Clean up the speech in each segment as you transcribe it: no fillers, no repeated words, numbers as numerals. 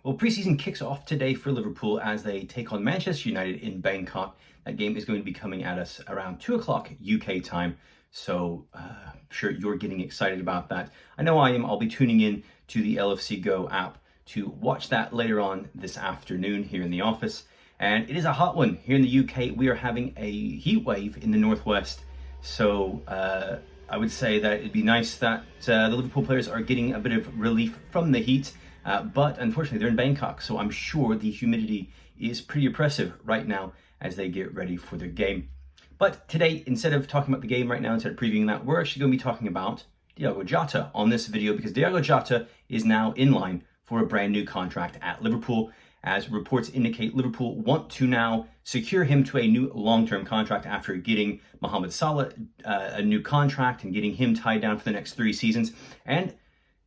Well, preseason kicks off today for Liverpool as they take on Manchester United in Bangkok. That game is going to be coming at us around 2 o'clock UK time. So I'm sure you're getting excited about that. I know I am. I'll be tuning in to the LFC Go app to watch that later on this afternoon here in the office. And it is a hot one here in the UK. We are having a heat wave in the northwest. So I would say that it'd be nice that the Liverpool players are getting a bit of relief from the heat. But unfortunately, they're in Bangkok, so I'm sure the humidity is pretty oppressive right now as they get ready for their game. But today, instead of talking about the game right now, instead of previewing that, we're actually going to be talking about Diogo Jota on this video because Diogo Jota is now in line for a brand new contract at Liverpool. As reports indicate, Liverpool want to now secure him to a new long-term contract after getting Mohamed Salah a new contract and getting him tied down for the next 3 seasons. And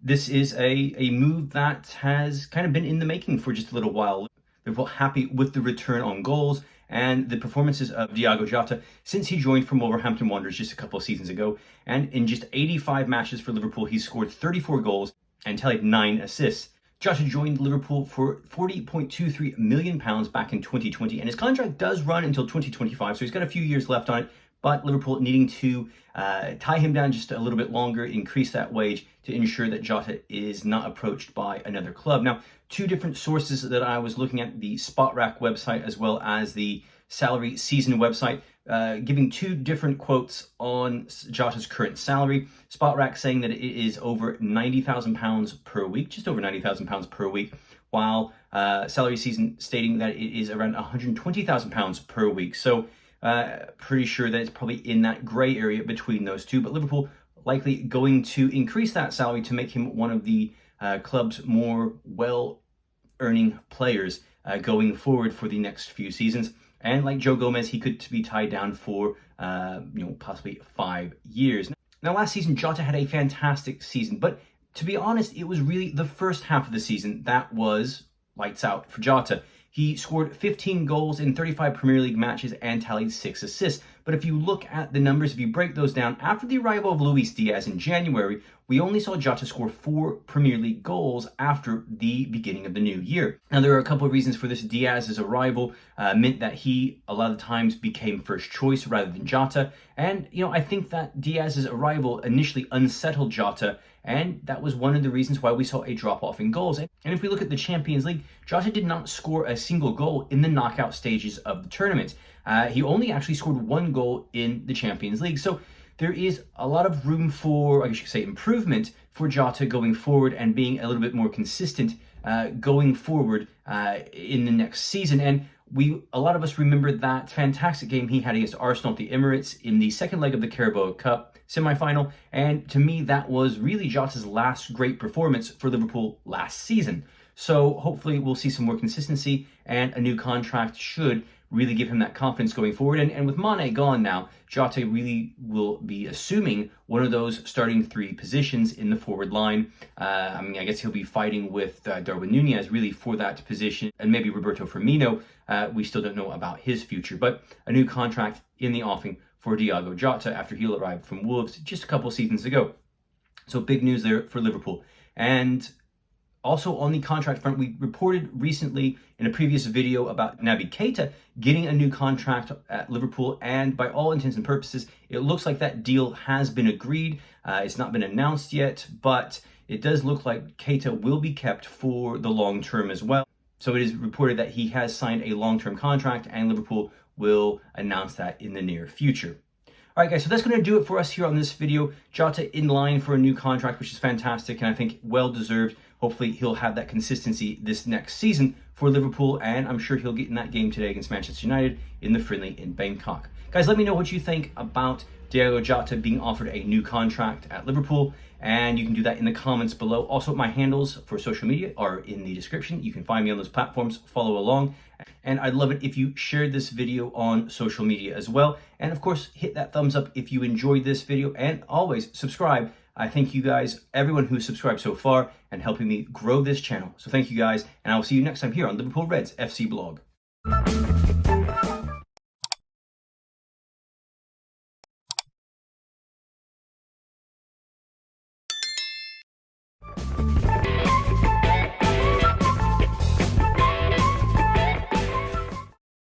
this is a move that has kind of been in the making for just a little while. Liverpool happy with the return on goals and the performances of Diogo Jota since he joined from Wolverhampton Wanderers just a couple of seasons ago. And in just 85 matches for Liverpool, he's scored 34 goals and tallied 9 assists. Jota joined Liverpool for £40.23 million back in 2020, and his contract does run until 2025, so he's got a few years left on it. But Liverpool needing to tie him down just a little bit longer, increase that wage to ensure that Jota is not approached by another club. Now, 2 different sources that I was looking at, the SpotRack website as well as the Salary Season website, giving 2 different quotes on Jota's current salary. SpotRack saying that it is over £90,000 per week, just over £90,000 per week, while Salary Season stating that it is around £120,000 per week. So pretty sure that it's probably in that grey area between those two, but Liverpool likely going to increase that salary to make him one of the club's more well-earning players going forward for the next few seasons. And like Joe Gomez, he could be tied down for possibly 5 years. Now, last season, Jota had a fantastic season, but to be honest, it was really the first half of the season that was lights out for Jota. He scored 15 goals in 35 Premier League matches and tallied 6 assists. But if you look at the numbers, if you break those down, after the arrival of Luis Diaz in January, we only saw Jota score 4 Premier League goals after the beginning of the new year. Now, there are a couple of reasons for this. Diaz's arrival meant that he, a lot of times, became first choice rather than Jota. And, I think that Diaz's arrival initially unsettled Jota, and that was one of the reasons why we saw a drop-off in goals. And if we look at the Champions League, Jota did not score a single goal in the knockout stages of the tournament. He only actually scored 1 goal in the Champions League. So there is a lot of room for, I guess you could say, improvement for Jota going forward and being a little bit more consistent going forward in the next season. And a lot of us remember that fantastic game he had against Arsenal at the Emirates in the second leg of the Carabao Cup semi-final. And to me, that was really Jota's last great performance for Liverpool last season. So hopefully we'll see some more consistency, and a new contract should really give him that confidence going forward. And with Mane gone now, Jota really will be assuming one of those starting 3 positions in the forward line. I guess he'll be fighting with Darwin Nunez really for that position, and maybe Roberto Firmino. We still don't know about his future, but a new contract in the offing for Diogo Jota after he arrived from Wolves just a couple seasons ago. So big news there for Liverpool. And also on the contract front, we reported recently in a previous video about Naby Keita getting a new contract at Liverpool, and by all intents and purposes, it looks like that deal has been agreed. It's not been announced yet, but it does look like Keita will be kept for the long term as well. So it is reported that he has signed a long-term contract, and Liverpool will announce that in the near future. All right, guys, so that's going to do it for us here on this video. Jota in line for a new contract, which is fantastic, and I think well-deserved. Hopefully, he'll have that consistency this next season for Liverpool, and I'm sure he'll get in that game today against Manchester United in the friendly in Bangkok. Guys, let me know what you think about Diogo Jota being offered a new contract at Liverpool, and you can do that in the comments below. Also, my handles for social media are in the description. You can find me on those platforms, follow along, and I'd love it if you shared this video on social media as well. And of course, hit that thumbs up if you enjoyed this video, and always subscribe. I thank you guys, everyone who's subscribed so far, and helping me grow this channel. So thank you guys, and I will see you next time here on Liverpool Reds FC Blog.